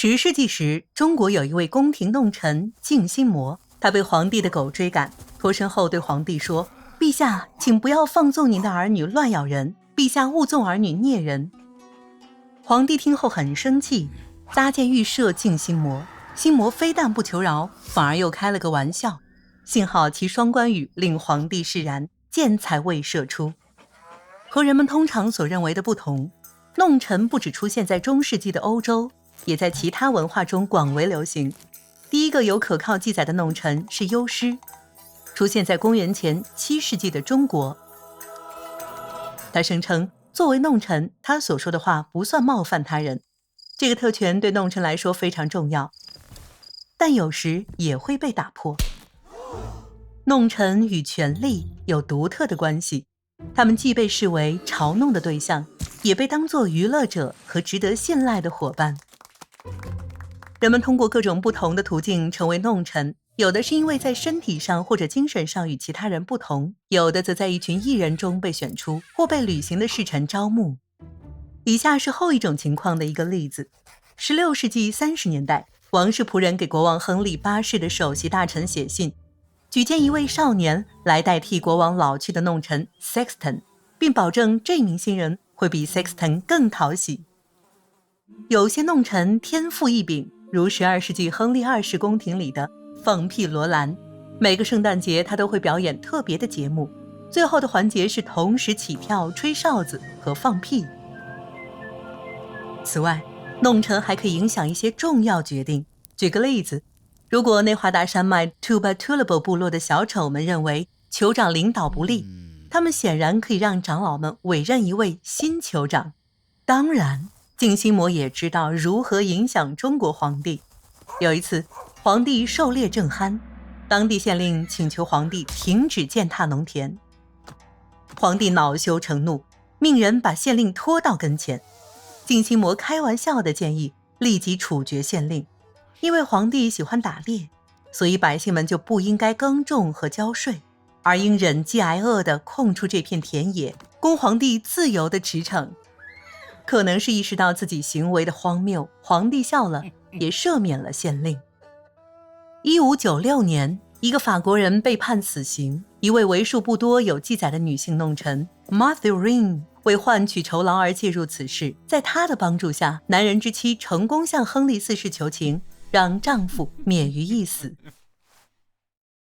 10世纪时，中国有一位宫廷弄臣静心魔，他被皇帝的狗追赶，脱身后对皇帝说：“陛下，请不要放纵您的儿女乱咬人，陛下勿纵儿女虐人。”皇帝听后很生气，搭箭预射静心魔。心魔非但不求饶，反而又开了个玩笑。幸好其双关语令皇帝释然，箭才未射出。和人们通常所认为的不同，弄臣不只出现在中世纪的欧洲，也在其他文化中广为流行。第一个有可靠记载的弄臣是幽师，出现在公元前7世纪的中国。他声称，作为弄臣，他所说的话不算冒犯他人，这个特权对弄臣来说非常重要，但有时也会被打破。弄臣与权力有独特的关系，他们既被视为嘲弄的对象，也被当作娱乐者和值得信赖的伙伴。人们通过各种不同的途径成为弄臣，有的是因为在身体上或者精神上与其他人不同，有的则在一群艺人中被选出，或被旅行的侍臣招募。以下是后一种情况的一个例子。16世纪30年代，王室仆人给国王亨利8世的首席大臣写信，举荐一位少年来代替国王老去的弄臣 Sexton， 并保证这名新人会比 Sexton 更讨喜。有些弄臣天赋异禀，如12世纪亨利2世宫廷里的放屁罗兰，每个圣诞节他都会表演特别的节目，最后的环节是同时起跳、吹哨子和放屁。此外，弄臣还可以影响一些重要决定。举个例子，如果内华达山脉 Tuba-Tulabo 部落的小丑们认为酋长领导不力，他们显然可以让长老们委任一位新酋长。当然，静心魔也知道如何影响中国皇帝。有一次，皇帝狩猎正酣，当地县令请求皇帝停止践踏农田。皇帝恼羞成怒，命人把县令拖到跟前。静心魔开玩笑地建议立即处决县令，因为皇帝喜欢打猎，所以百姓们就不应该耕种和交税，而应忍饥挨饿地空出这片田野，供皇帝自由地驰骋。可能是意识到自己行为的荒谬，皇帝笑了，也赦免了县令。1596年，一个法国人被判死刑，一位为数不多有记载的女性弄臣 Mathurin 为换取酬劳而介入此事，在她的帮助下，男人之妻成功向亨利4世求情，让丈夫免于一死。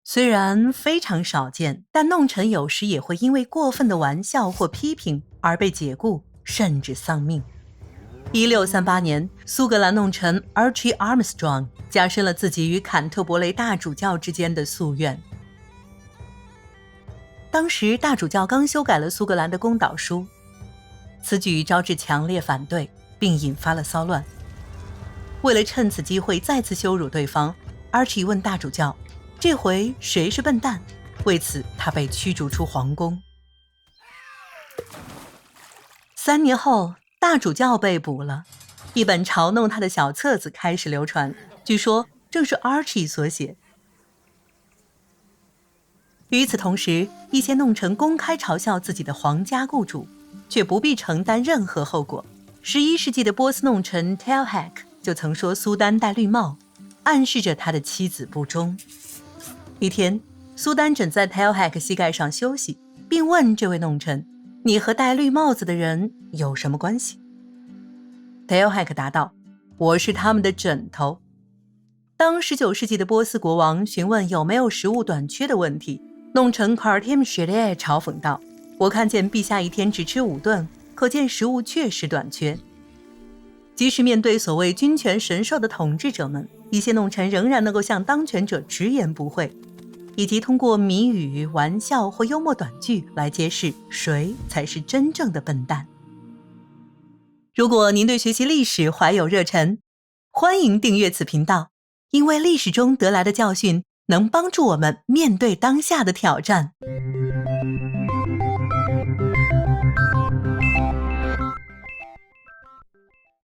虽然非常少见，但弄臣有时也会因为过分的玩笑或批评而被解雇，甚至丧命。1638年，苏格兰弄臣 Archie Armstrong 加深了自己与坎特伯雷大主教之间的夙愿。当时大主教刚修改了苏格兰的公祷书，此举招致强烈反对，并引发了骚乱。为了趁此机会再次羞辱对方， Archie 问大主教，这回谁是笨蛋？为此他被驱逐出皇宫。3年后，大主教被捕了，一本嘲弄他的小册子开始流传，据说正是 Archie 所写。与此同时，一些弄臣公开嘲笑自己的皇家雇主，却不必承担任何后果。11世纪的波斯弄臣 Tailhack 就曾说苏丹戴绿帽，暗示着他的妻子不忠。一天，苏丹枕在 Tailhack 膝盖上休息，并问这位弄臣，你和戴绿帽子的人有什么关系？ Tailhack 答道，我是他们的枕头。当19世纪的波斯国王询问有没有食物短缺的问题，弄臣 Kartim Shedeh 嘲讽道，我看见陛下一天只吃5顿，可见食物确实短缺。即使面对所谓君权神授的统治者们，一些弄臣仍然能够向当权者直言不讳，以及通过谜语、玩笑或幽默短句来揭示谁才是真正的笨蛋。如果您对学习历史怀有热忱，欢迎订阅此频道，因为历史中得来的教训能帮助我们面对当下的挑战。